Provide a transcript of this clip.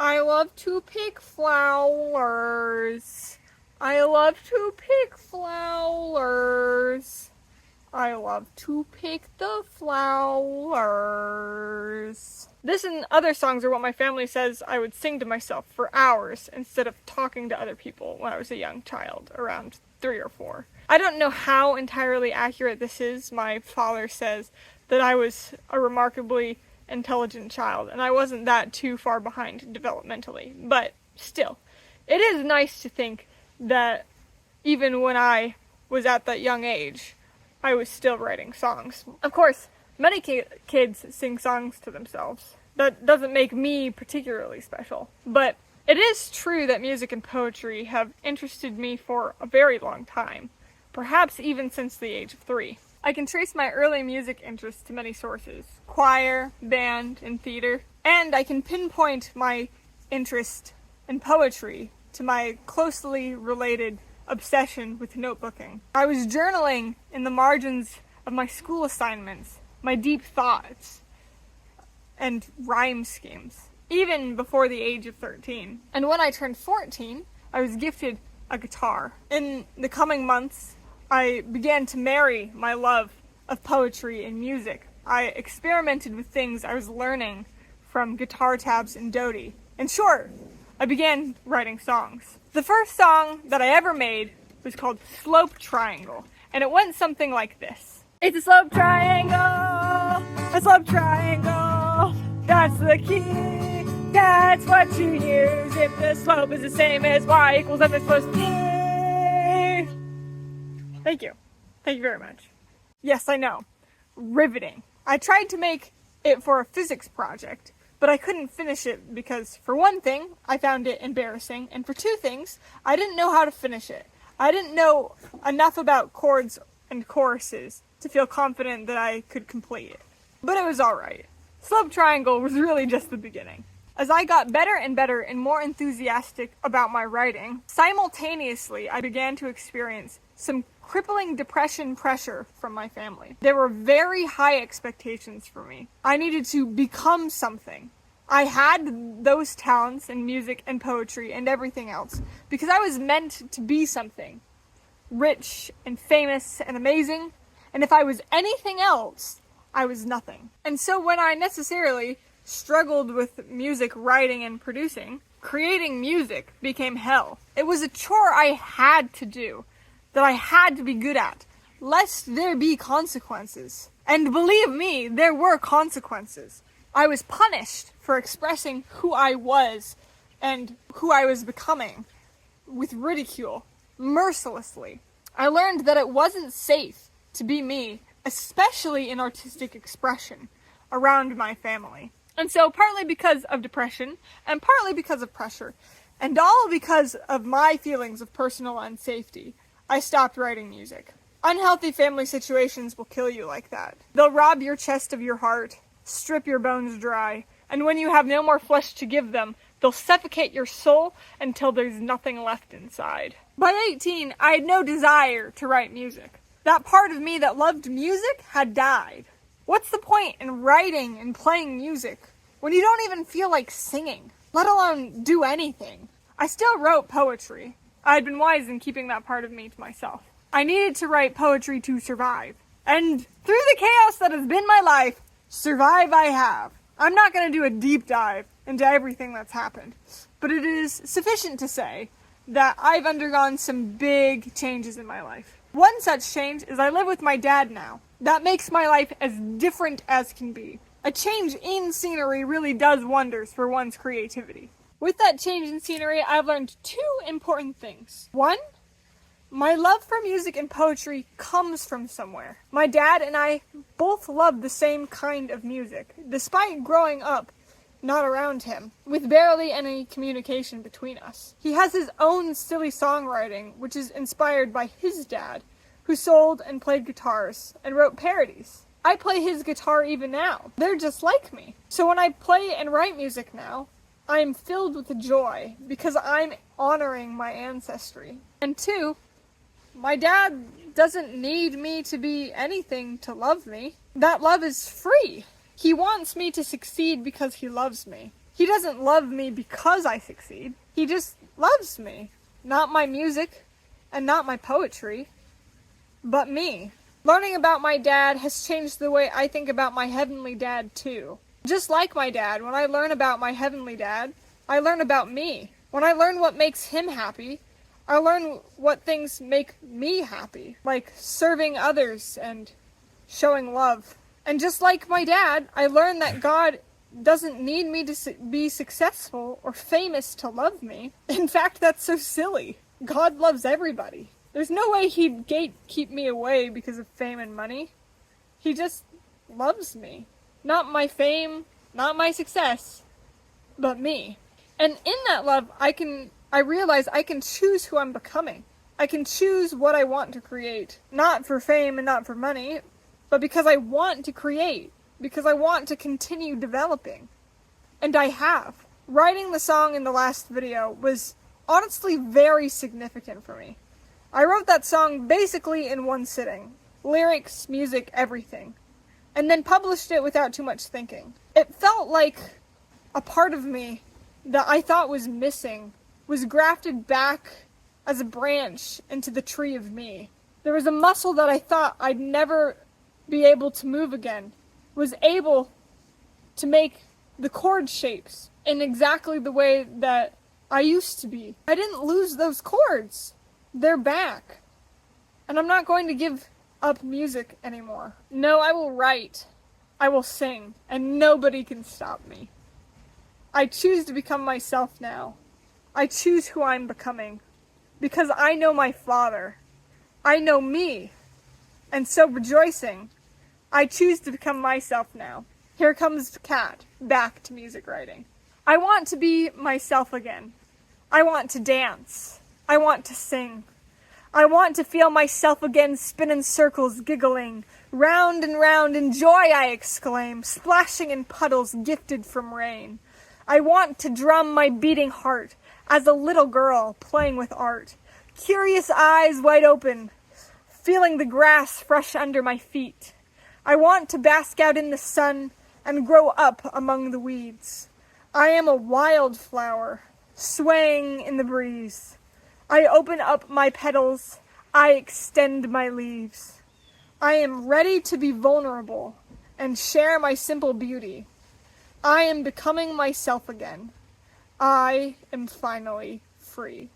I love to pick flowers. I love to pick flowers. I love to pick the flowers. This and other songs are what my family says I would sing to myself for hours instead of talking to other people when I was a young child, around 3 or 4. I don't know how entirely accurate this is. My father says that I was a remarkably intelligent child, and I wasn't that too far behind developmentally. But still, it is nice to think that even when I was at that young age, I was still writing songs. Of course, many kids sing songs to themselves. That doesn't make me particularly special. But it is true that music and poetry have interested me for a very long time, perhaps even since the age of 3. I can trace my early music interests to many sources: choir, band, and theater. And I can pinpoint my interest in poetry to my closely related obsession with notebooking. I was journaling in the margins of my school assignments, my deep thoughts, and rhyme schemes, even before the age of 13. And when I turned 14, I was gifted a guitar. In the coming months, I began to marry my love of poetry and music. I experimented with things I was learning from guitar tabs and Dodie. In short, I began writing songs. The first song that I ever made was called Slope Triangle, and it went something like this. It's a slope triangle, that's the key, that's what you use if the slope is the same as y equals m is plus b. Thank you. Thank you very much. Yes, I know. Riveting. I tried to make it for a physics project, but I couldn't finish it because, for one thing, I found it embarrassing, and for two things, I didn't know how to finish it. I didn't know enough about chords and choruses to feel confident that I could complete it. But it was alright. Slope Triangle was really just the beginning. As I got better and better and more enthusiastic about my writing, simultaneously I began to experience some crippling depression pressure from my family. There were very high expectations for me. I needed to become something. I had those talents in music and poetry and everything else because I was meant to be something rich and famous and amazing, and if I was anything else, I was nothing. And so when I necessarily struggled with music writing and producing, creating music became hell. It was a chore I had to do, that I had to be good at, lest there be consequences. And believe me, there were consequences. I was punished for expressing who I was and who I was becoming with ridicule, mercilessly. I learned that it wasn't safe to be me, especially in artistic expression, around my family. And so, partly because of depression, and partly because of pressure, and all because of my feelings of personal unsafety, I stopped writing music. Unhealthy family situations will kill you like that. They'll rob your chest of your heart, strip your bones dry, and when you have no more flesh to give them, they'll suffocate your soul until there's nothing left inside. By 18, I had no desire to write music. That part of me that loved music had died. What's the point in writing and playing music when you don't even feel like singing, let alone do anything? I still wrote poetry. I had been wise in keeping that part of me to myself. I needed to write poetry to survive. And through the chaos that has been my life, survive I have. I'm not going to do a deep dive into everything that's happened, but it is sufficient to say that I've undergone some big changes in my life. One such change is I live with my dad now. That makes my life as different as can be. A change in scenery really does wonders for one's creativity. With that change in scenery, I've learned 2 important things. 1, my love for music and poetry comes from somewhere. My dad and I both love the same kind of music, despite growing up not around him, with barely any communication between us. He has his own silly songwriting, which is inspired by his dad, who sold and played guitars and wrote parodies. I play his guitar even now. They're just like me. So when I play and write music now, I am filled with joy because I'm honoring my ancestry. And 2, my dad doesn't need me to be anything to love me. That love is free. He wants me to succeed because he loves me. He doesn't love me because I succeed. He just loves me. Not my music and not my poetry, but me. Learning about my dad has changed the way I think about my heavenly dad too. Just like my dad, when I learn about my heavenly dad, I learn about me. When I learn what makes him happy, I learn what things make me happy, like serving others and showing love. And just like my dad, I learn that God doesn't need me to be successful or famous to love me. In fact, that's so silly. God loves everybody. There's no way he'd keep me away because of fame and money. He just loves me. Not my fame, not my success, but me. And in that love, I realize I can choose who I'm becoming. I can choose what I want to create. Not for fame and not for money, but because I want to create. Because I want to continue developing. And I have. Writing the song in the last video was honestly very significant for me. I wrote that song basically in one sitting. Lyrics, music, everything. And then published it without too much thinking. It felt like a part of me that I thought was missing was grafted back as a branch into the tree of me. There was a muscle that I thought I'd never be able to move again, was able to make the chord shapes in exactly the way that I used to be. I didn't lose those chords. They're back. And I'm not going to give up music anymore. No, I will write. I will sing. And nobody can stop me. I choose to become myself now. I choose who I'm becoming. Because I know my Father. I know me. And so rejoicing, I choose to become myself now. Here comes Kat, back to music writing. I want to be myself again. I want to dance. I want to sing. I want to feel myself again spin in circles, giggling. Round and round in joy I exclaim, splashing in puddles gifted from rain. I want to drum my beating heart as a little girl playing with art. Curious eyes wide open, feeling the grass fresh under my feet. I want to bask out in the sun and grow up among the weeds. I am a wildflower, swaying in the breeze. I open up my petals, I extend my leaves. I am ready to be vulnerable and share my simple beauty. I am becoming myself again. I am finally free.